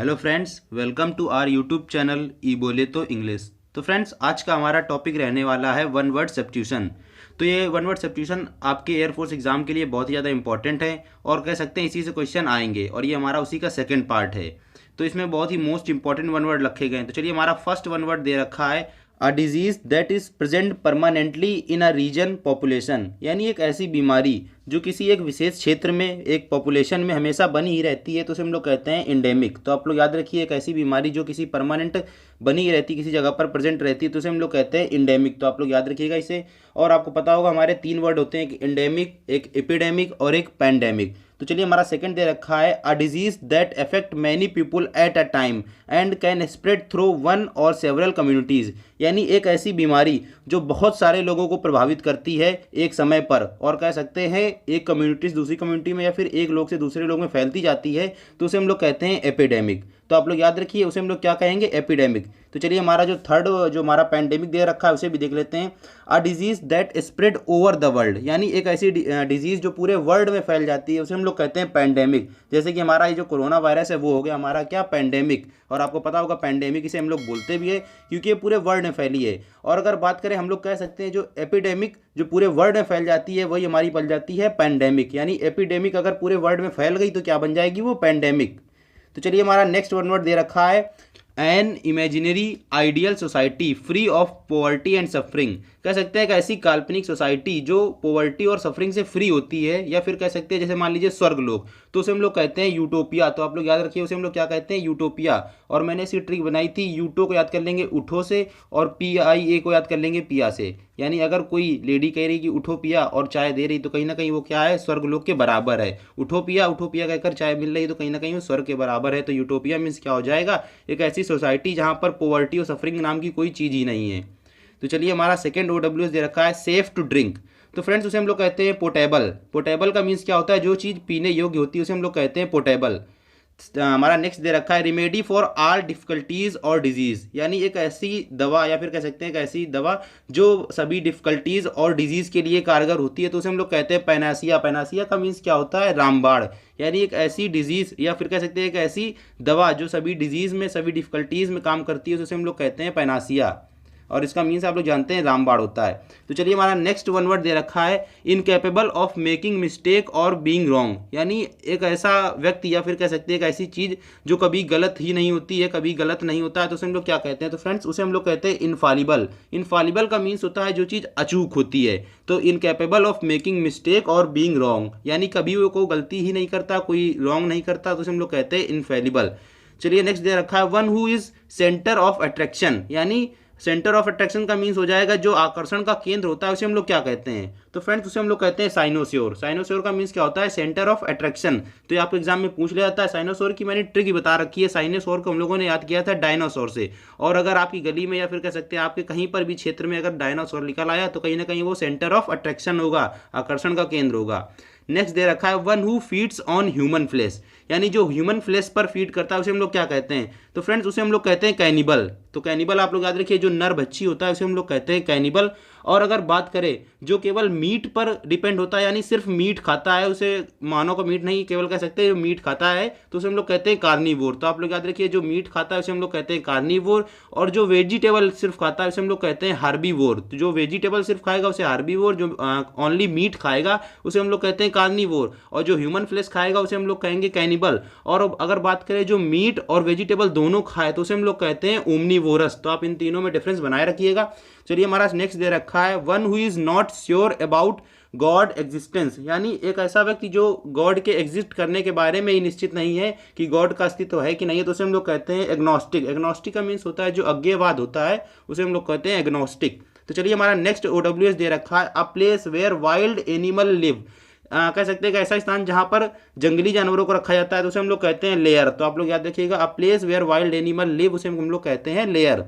Hello friends, welcome to our YouTube channel E बोले तो English. तो फ्रेंड्स, आज का हमारा टॉपिक रहने वाला है वन वर्ड सब्स्टिट्यूशन। तो ये वन वर्ड सब्स्टिट्यूशन आपके एयरफोर्स एग्जाम के लिए बहुत ही ज़्यादा इंपॉर्टेंट है और कह सकते हैं इसी से क्वेश्चन आएंगे और ये हमारा उसी का सेकंड पार्ट है। तो इसमें बहुत ही मोस्ट इंपॉर्टेंट वन वर्ड रखे गए हैं। तो चलिए, हमारा फर्स्ट वन वर्ड दे रखा है a disease that is present permanently in a region population, यानी एक ऐसी बीमारी जो किसी एक विशेष क्षेत्र में एक पॉपुलेशन में हमेशा बनी ही रहती है, तो उसे हम लोग कहते हैं इंडेमिक। तो आप लोग याद रखिए, एक ऐसी बीमारी जो किसी परमानेंट बनी ही रहती है, किसी जगह पर प्रेजेंट रहती है, तो उसे हम लोग कहते हैं इंडेमिक। तो आप लोग याद रखिएगा इसे। और आपको पता होगा हमारे तीन वर्ड होते हैं, एक इंडेमिक, एक एपिडेमिक और एक पैंडेमिक। तो चलिए, हमारा सेकंड दे रखा है a disease that affect many people at a time and can spread through one और सेवरल कम्युनिटीज़, यानी एक ऐसी बीमारी जो बहुत सारे लोगों को प्रभावित करती है एक समय पर, और कह सकते हैं एक कम्युनिटी से दूसरी कम्युनिटी में या फिर एक लोग से दूसरे लोग में फैलती जाती है, तो उसे हम लोग कहते हैं एपिडेमिक। तो आप लोग याद रखिए, उसे हम लोग क्या कहेंगे, एपिडेमिक। तो चलिए, हमारा जो थर्ड जो हमारा पैंडेमिक दे रखा है उसे भी देख लेते हैं। अ disease that spread over the world, यानी एक ऐसी डिजीज जो पूरे वर्ल्ड में फैल जाती है, उसे हम लोग कहते हैं पैंडेमिक। जैसे कि हमारा ये जो कोरोना वायरस है वो हो गया हमारा क्या, पैंडेमिक। और आपको पता होगा पैंडेमिक इसे हम लोग बोलते भी है क्योंकि ये पूरे वर्ल्ड में फैली है। और अगर बात करें, हम लोग कह सकते हैं जो एपिडेमिक जो पूरे वर्ल्ड में फैल जाती है वही हमारी बन जाती है पैंडेमिक। यानी एपिडेमिक अगर पूरे वर्ल्ड में फैल गई तो क्या बन जाएगी, वो पैंडेमिक। तो चलिए, हमारा नेक्स्ट वन वर्ड दे रखा है an imaginary ideal society free of poverty and suffering. कह सकते हैं एक ऐसी काल्पनिक सोसाइटी जो पॉवर्टी और सफरिंग से फ्री होती है, या फिर कह सकते हैं जैसे मान लीजिए स्वर्ग लोग, तो उसे हम लोग कहते हैं यूटोपिया। तो आप लोग याद रखिए, उसे हम लोग क्या कहते हैं, यूटोपिया। और मैंने इसकी ट्रिक बनाई थी, यूटो को याद कर लेंगे उठो से और पी आई ए को याद कर लेंगे पिया से। यानी अगर कोई लेडी कह रही कि उठो पिया और चाय दे रही, तो कहीं ना कहीं वो क्या है, स्वर्ग लोग के बराबर है। उठो पिया कहकर चाय मिल रही, तो कहीं ना कहीं वो स्वर्ग के बराबर है। तो यूटोपिया मीन्स क्या हो जाएगा, एक ऐसी सोसाइटी जहाँ पर पॉवर्टी और सफरिंग नाम की कोई चीज़ ही नहीं है। तो चलिए, हमारा सेकंड OWS दे रखा है सेफ टू ड्रिंक। तो फ्रेंड्स, उसे हम लोग कहते हैं पोर्टेबल। पोर्टेबल का मीन्स क्या होता है, जो चीज़ पीने योग्य होती है उसे हम लोग कहते हैं पोर्टेबल। हमारा नेक्स्ट दे रखा है रिमेडी फॉर ऑल डिफिकल्टीज और डिजीज, यानी एक ऐसी दवा या फिर कह सकते हैं एक ऐसी दवा जो सभी डिफिकल्टीज और डिजीज के लिए कारगर होती है, तो उसे हम लोग कहते हैं पैनासिया। पैनासिया का मीन्स क्या होता है, रामबाण। यानी एक ऐसी डिजीज या फिर कह सकते हैं एक ऐसी दवा जो सभी डिजीज में, सभी डिफिकल्टीज में काम करती है, तो उसे हम लोग कहते हैं पैनासिया। और इसका मीन्स आप लोग जानते हैं रामबाण होता है। तो चलिए, हमारा नेक्स्ट वन वर्ड दे रखा है इनकेपेबल ऑफ मेकिंग मिस्टेक और बीइंग रॉन्ग, यानी एक ऐसा व्यक्ति या फिर कह सकते हैं एक ऐसी चीज़ जो कभी गलत ही नहीं होती है, कभी गलत नहीं होता है, तो उसे हम लोग क्या कहते हैं, तो फ्रेंड्स उसे हम लोग कहते हैं इनफॉलिबल। इनफॉलिबल का मीन्स होता है जो चीज़ अचूक होती है। तो इनकेपेबल ऑफ मेकिंग मिस्टेक और बीइंग रॉन्ग, यानी कभी वो कोई गलती ही नहीं करता, कोई रॉन्ग नहीं करता, तो उसे हम लोग कहते हैं इनफेलिबल। चलिए, नेक्स्ट दे रखा है one who is centre of attraction, यानी सेंटर ऑफ अट्रैक्शन का मीन्स हो जाएगा जो आकर्षण का केंद्र होता है, उसे हम लोग क्या कहते हैं, तो फ्रेंड्स उसे हम लोग कहते हैं साइनोस्योर। साइनोस्योर का मीन्स क्या होता है, सेंटर ऑफ अट्रैक्शन। तो ये आपको एग्जाम में पूछ लिया जाता है। साइनोसोर की मैंने ट्रिक ही बता रखी है। साइनोसोर को हम लोगों ने याद किया था डायनासोर से, और अगर आपकी गली में या फिर कह सकते हैं आपके कहीं पर भी क्षेत्र में अगर डायनासोर निकल आया, तो कहीं ना कहीं वो सेंटर ऑफ अट्रैक्शन होगा, आकर्षण का केंद्र होगा। नेक्स्ट दे रखा है one who feeds on human flesh, यानी जो ह्यूमन फ्लेश पर फीड करता है उसे हम लोग क्या कहते हैं, तो फ्रेंड्स उसे हम लोग कहते हैं कैनिबल। तो कैनिबल आप लोग याद रखिए, जो नर भक्षी होता है उसे हम लोग कहते हैं कैनिबल। और अगर बात करें जो केवल मीट पर डिपेंड होता है, यानी सिर्फ मीट खाता है, उसे मानव का मीट नहीं, केवल कह सकते हैं जो मीट खाता है, तो उसे हम लोग कहते हैं कार्निवोर। तो आप लोग याद रखिए, जो मीट खाता है उसे हम लोग कहते हैं कार्निवोर, और जो वेजिटेबल सिर्फ खाता है उसे हम लोग कहते हैं हार्बीवोर। तो जो वेजिटेबल सिर्फ खाएगा उसे हार्बीवोर, जो ओनली मीट खाएगा उसे हम लोग कहते हैं कार्निवोर, और जो ह्यूमन फ्लेश खाएगा उसे हम लोग कहेंगे कैनिबल। और अगर बात करें जो मीट और वेजिटेबल दोनों खाए, तो उसे हम लोग कहते हैं ओमनीवोरस। तो आप इन तीनों में डिफरेंस बनाए रखिएगा। चलिए, हमारा नेक्स्ट दे रखा है one who is not sure about God existence, यानी एक ऐसा व्यक्ति जो गॉड के एग्जिस्ट करने के बारे में ही निश्चित नहीं है कि गॉड का अस्तित्व है कि नहीं है, तो उसे हम लोग कहते हैं एग्नोस्टिक। एग्नोस्टिक का मीन्स होता है जो अज्ञेयवाद होता है, उसे हम लोग कहते हैं एग्नोस्टिक। तो चलिए, हमारा नेक्स्ट OWS दे रखा है a place where wild animal live, कह सकते हैं कि ऐसा स्थान जहां पर जंगली जानवरों को रखा जाता है, तो उसे हम लोग कहते हैं लेयर। तो आप लोग याद रखिएगा, a place where wild animal live, उसे हम लोग कहते हैं लेयर।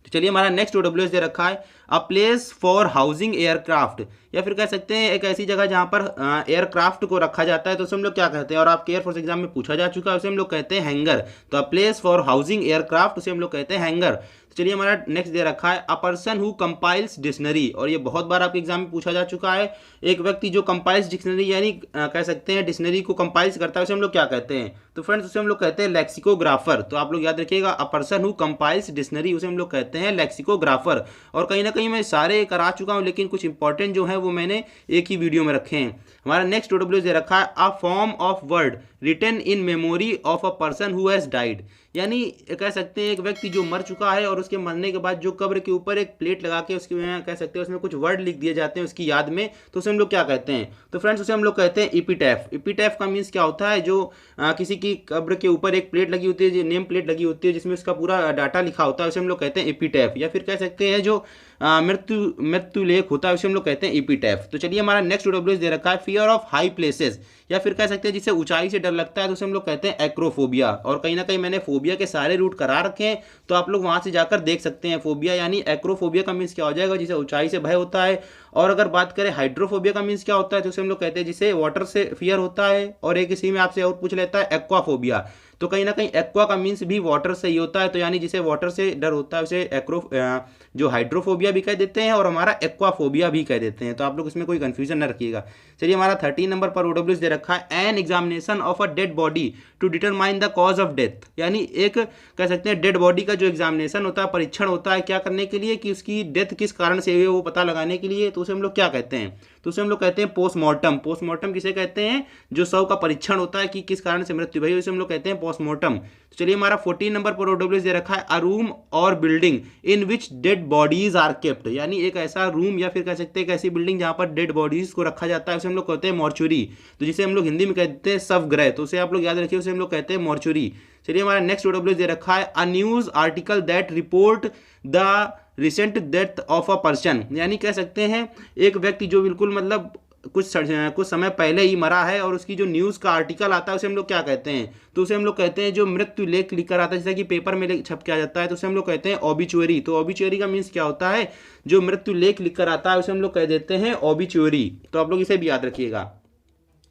तो चलिए, हमारा नेक्स्ट OWS दे रखा है a place for housing aircraft, या फिर कह सकते हैं एक ऐसी जगह जहां पर एयरक्राफ्ट को रखा जाता है, तो उसे हम लोग क्या कहते हैं, और आपके एयरफोर्स एग्जाम में पूछा जा चुका है, उसे हम लोग कहते हैं हैंगर। तो a place for housing aircraft उसे हम लोग कहते हैं हैंगर। चलिए हमारा नेक्स्ट दे रखा है अ पर्सन हु कंपाइल्स डिक्शनरी, और ये बहुत बार आपके एग्जाम में पूछा जा चुका है। एक व्यक्ति जो कंपाइल्स डिक्शनरी यानी कह सकते हैं डिक्शनरी को कंपाइल्स करता है, उसे हम लोग क्या कहते हैं? तो फ्रेंड्स उसे हम लोग कहते हैं लेक्सिकोग्राफर। तो आप लोग याद रखिएगा अ पर्सन हु कंपाइल्स डिक्शनरी, उसे हम लोग कहते हैं लेक्सिकोग्राफर। और कहीं ना कहीं मैं सारे करा चुका हूँ, लेकिन कुछ इंपॉर्टेंट जो है वो मैंने एक ही वीडियो में रखे हैं। हमारा नेक्स्ट OW दे रखा है a form of word written in memory of a person who has died, यानी कह सकते हैं एक व्यक्ति जो मर चुका है और उसके मरने के बाद जो कब्र के ऊपर एक प्लेट लगा के उसके कह सकते हैं उसमें कुछ वर्ड लिख दिए जाते हैं उसकी याद में, तो उसे हम लोग क्या कहते हैं? तो फ्रेंड्स उसे हम लोग कहते हैं इपीटैफ। इपीटैफ का मीन्स क्या होता है? जो किसी की कब्र के ऊपर एक प्लेट लगी होती है, नेम प्लेट लगी होती है जिसमें उसका पूरा डाटा लिखा होता है, उसे हम लोग कहते हैं इपीटैफ। या फिर कह सकते हैं जो मृत्यु लेख होता है उसे हम लोग कहते हैं इपीटैफ। तो चलिए हमारा नेक्स्ट OW दे रखा है फियर ऑफ हाई प्लेसेस, या फिर कह सकते हैं जिसे ऊंचाई से डर लगता है तो उसे हम लोग कहते हैं एक्रोफोबिया। और कहीं ना कहीं मैंने फोबिया के सारे रूट करा रखे हैं, तो आप लोग वहां से जाकर देख सकते हैं। फोबिया यानी एक्रोफोबिया का मीन्स क्या हो जाएगा? जिसे ऊंचाई से भय होता है। और अगर बात करें हाइड्रोफोबिया का मीन्स क्या होता है, तो उसे हम लोग कहते हैं जिसे वाटर से फियर होता है। और एक इसी में आपसे और पूछ लेता है एक्वाफोबिया, तो कहीं ना कहीं एक्वा का मीन्स भी वाटर से ही होता है, तो यानी जिसे वाटर से डर होता है उसे जो हाइड्रोफोबिया भी कह देते हैं और हमारा एक्वाफोबिया भी कह देते हैं। तो आप लोग इसमें कोई कंफ्यूजन न रखिएगा। चलिए हमारा 13 नंबर पर OW दे रखा है an examination of a dead body to determine the cause of death, यानी एक कह सकते हैं डेड बॉडी का जो एग्जामिनेशन होता है, परीक्षण होता है, क्या करने के लिए कि उसकी डेथ किस कारण से हुई है वो पता लगाने के लिए, तो उसे हम लोग क्या कहते हैं? तो उसे हम लोग कहते हैं पोस्टमार्टम। पोस्टमार्टम किसे कहते हैं? जो शव का परीक्षण होता है कि किस कारण से मृत्यु हुई, उसे हम लोग कहते हैं पोस्टमार्टम। तो चलिए हमारा 14 नंबर पर OW दे रखा है अ रूम और building in which dead bodies are kept, यानी एक ऐसा रूम या फिर कह सकते हैं एक ऐसी बिल्डिंग जहां पर डेड बॉडीज को रखा जाता है, उसे हम लोग कहते हैं मॉर्चुरी। तो जिसे हम लोग हिंदी में कहते हैं शवगृह, तो उसे आप लोग याद रखिए, उसे हम लोग कहते हैं मॉर्चुरी। चलिए हमारा नेक्स्ट OW दे रखा है a news article that report the recent death of a person, यानी कह सकते हैं एक व्यक्ति जो बिल्कुल मतलब कुछ समय पहले ही मरा है और उसकी जो न्यूज़ का आर्टिकल आता है उसे हम लोग क्या कहते हैं? तो उसे हम लोग कहते हैं जो मृत्यु लेख लिखकर आता है, जैसे कि पेपर में छप के आ जाता है, तो उसे हम लोग कहते हैं ऑबिचुअरी। तो ऑबिचुअरी का मीन्स क्या होता है? जो मृत्यु लेख लिखकर आता है उसे हम लोग कह देते हैं ऑबिचुअरी। तो आप लोग इसे भी याद रखिएगा।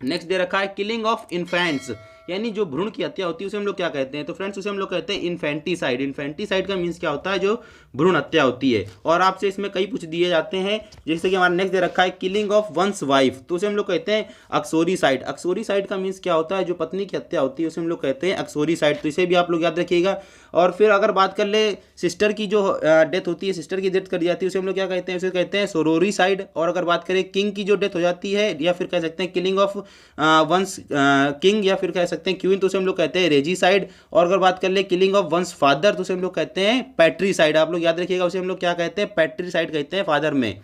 नेक्स्ट दे रखा है किलिंग ऑफ इन्फेंट्स, यानी जो भ्रूण की हत्या होती है उसे हम लोग क्या कहते हैं? तो फ्रेंड्स उसे हम लोग कहते हैं इन्फेंटिसाइड। इन्फेंटिसाइड का मीन्स क्या होता है? जो भ्रूण हत्या होती है। और आपसे इसमें कई पूछ दिए जाते हैं, जैसे कि हमारा नेक्स्ट दे रखा है किलिंग ऑफ वंस वाइफ, तो उसे हम लोग कहते हैं अक्सोरीसाइड। अक्सोरीसाइड का मीन्स क्या होता है? जो पत्नी की हत्या होती है उसे हम लोग कहते हैं अक्सोरीसाइड। तो इसे भी आप लोग याद रखिएगा। और फिर अगर बात कर ले सिस्टर की जो डेथ होती है, सिस्टर की डेथ कर जाती है, उसे हम लोग क्या कहते हैं? उसे कहते हैं सोरोरीसाइड। और अगर बात करें किंग की जो डेथ हो जाती है, या फिर कह सकते हैं किलिंग ऑफ वंस किंग, या फिर कह सकते हैं क्वीन, तो उसे हम लोग कहते हैं रेजीसाइड। और अगर बात कर ले किलिंग ऑफ वंस फादर, तो उसे हम लोग कहते हैं पैट्रीसाइड। आप लोग याद रखिएगा, उसे हम लोग क्या कहते हैं? पैट्रीसाइड कहते हैं फादर में।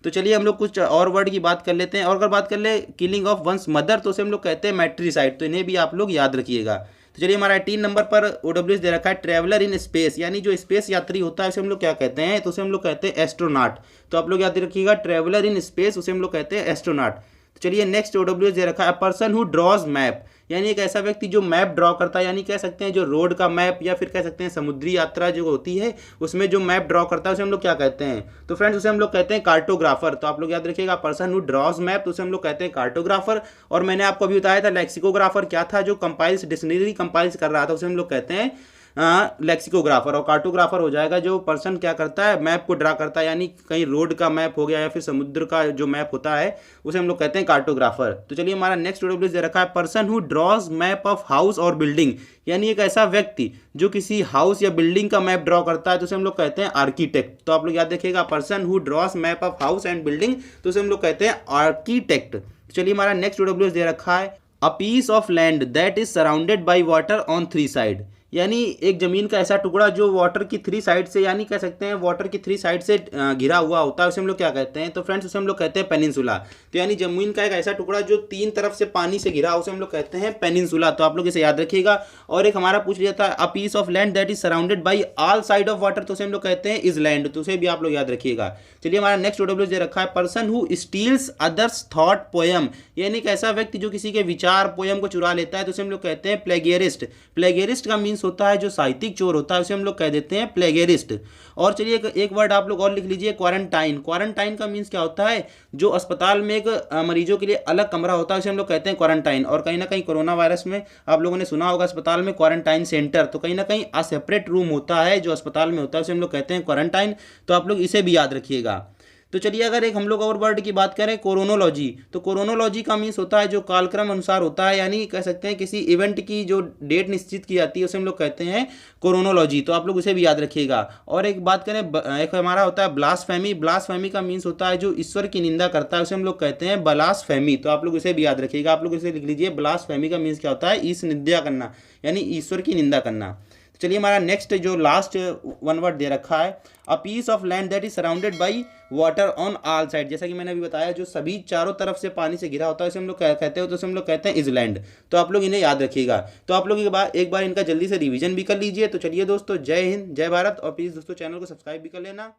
तो चलिए हम लोग कुछ और वर्ड की बात कर लेते हैं। और अगर बात कर ले किलिंग ऑफ वंस मदर, तो उसे हम लोग कहते हैं मैट्रीसाइड। तो इन्हें भी आप लोग याद रखिएगा। तो चलिए हमारा 18 नंबर पर OW दे रखा है ट्रैवलर इन स्पेस, यानी जो स्पेस यात्री होता है उसे हम लोग क्या कहते हैं? तो उसे हम लोग कहते हैं एस्ट्रोनॉट। तो आप लोग याद रखिएगा ट्रैवलर इन स्पेस, उसे हम लोग कहते हैं एस्ट्रोनॉट। तो चलिए नेक्स्ट OW दे रखा है पर्सन हु ड्रॉज मैप, यानी एक ऐसा व्यक्ति जो मैप ड्रॉ करता है, यानी कह सकते हैं जो रोड का मैप या फिर कह सकते हैं समुद्री यात्रा जो होती है उसमें जो मैप ड्रॉ करता है उसे हम लोग क्या कहते हैं? तो फ्रेंड्स उसे हम लोग कहते हैं कार्टोग्राफर। तो आप लोग याद रखिएगा पर्सन हु ड्रॉज मैप, तो उसे हम लोग कहते हैं कार्टोग्राफर। और मैंने आपको अभी बताया था लेक्सिकोग्राफर क्या था? जो कंपाइल्स डिक्शनरी कंपाइल्स कर रहा था, उसे हम लोग कहते हैं लेक्सिकोग्राफर। और कार्टोग्राफर हो जाएगा जो पर्सन क्या करता है? मैप को ड्रा करता है, यानी कहीं रोड का मैप हो गया या फिर समुद्र का जो मैप होता है उसे हम लोग कहते हैं कार्टोग्राफर। तो चलिए हमारा नेक्स्ट OW दे रखा है person who draws map of house और बिल्डिंग, यानी एक ऐसा व्यक्ति जो किसी हाउस या बिल्डिंग का मैप ड्रॉ करता है, तो उसे हम लोग कहते हैं आर्किटेक्ट। तो आप लोग याद रखिएगा person who draws map of house and building, तो उसे हम लोग कहते हैं आर्किटेक्ट। चलिए हमारा नेक्स्ट OW दे रखा है a piece of land that is surrounded by water on 3 side, यानी एक जमीन का ऐसा टुकड़ा जो वाटर की 3 साइड से, यानी कह सकते हैं वाटर की 3 साइड से घिरा हुआ होता है, उसे हम लोग क्या कहते हैं? तो फ्रेंड्स उसे हम लोग कहते हैं पेनिनसुला। तो यानी जमीन का एक ऐसा टुकड़ा जो 3 तरफ से पानी से घिरा, उसे हम लोग कहते हैं पेनिनसुला। तो आप लोग इसे याद रखिएगा। और एक हमारा पूछ लिया था a piece of land that is surrounded by all side of water, तो उसे हम लोग कहते हैं इज लैंड। तो उसे भी आप लोग याद रखिएगा। चलिए हमारा नेक्स्ट OW दे रखा है person who steels others thought poem, यानी एक ऐसा व्यक्ति जो किसी के विचार पोएम को चुरा लेता है, तो उसे हम लोग कहते हैं प्लेगियरिस्ट। प्लेगियरिस्ट का मीन्स मीन्स होता है जो साहित्यिक चोर होता है उसे हम लोग कह देते हैं प्लेगेरिस्ट। और चलिए एक वर्ड आप लोग और लिख लीजिए, क्वारंटाइन। क्वारंटाइन का मीन्स क्या होता है, जो अस्पताल में एक मरीजों के लिए अलग कमरा होता है उसे हम लोग कहते हैं क्वारंटाइन। और कहीं ना कहीं कोरोना वायरस में आप लोगों ने सुना होगा अस्पताल में क्वारंटाइन सेंटर, तो कहीं ना कहीं सेपरेट रूम होता है जो अस्पताल में होता है उसे हम लोग कहते हैं क्वारंटाइन। तो आप लोग इसे भी याद रखिएगा। तो चलिए अगर एक हम लोग और वर्ड की बात करें, कोरोनोलॉजी, तो कोरोनोलॉजी का मीन्स होता है जो कालक्रम अनुसार होता है, यानी कह सकते हैं किसी इवेंट की जो डेट निश्चित की जाती है उसे हम लोग कहते हैं कोरोनोलॉजी। तो आप लोग उसे भी याद रखिएगा। और एक बात करें, एक हमारा होता है ब्लास्फेमी। ब्लास्फेमी का मीन्स होता है जो ईश्वर की निंदा करता है उसे हम लोग कहते हैं ब्लास्फेमी। तो आप लोग इसे भी याद रखिएगा। आप लोग इसे लिख लीजिए, ब्लास्फेमी का मीन्स क्या होता है, ईश निंदा करना, यानी ईश्वर की निंदा करना। चलिए हमारा नेक्स्ट जो लास्ट वन वर्ड दे रखा है, a piece of land that is surrounded by water on all side. जैसा कि मैंने अभी बताया, जो सभी चारों तरफ से पानी से घिरा होता है उसे हम लोग कहते हैं, तो उसे हम लोग कहते हैं इजलैंड। तो आप लोग इन्हें याद रखिएगा। तो आप लोग एक बार इनका जल्दी से रिवीजन भी कर लीजिए। तो चलिए दोस्तों, जय हिंद, जय भारत। और प्लीज़ दोस्तों चैनल को सब्सक्राइब भी कर लेना।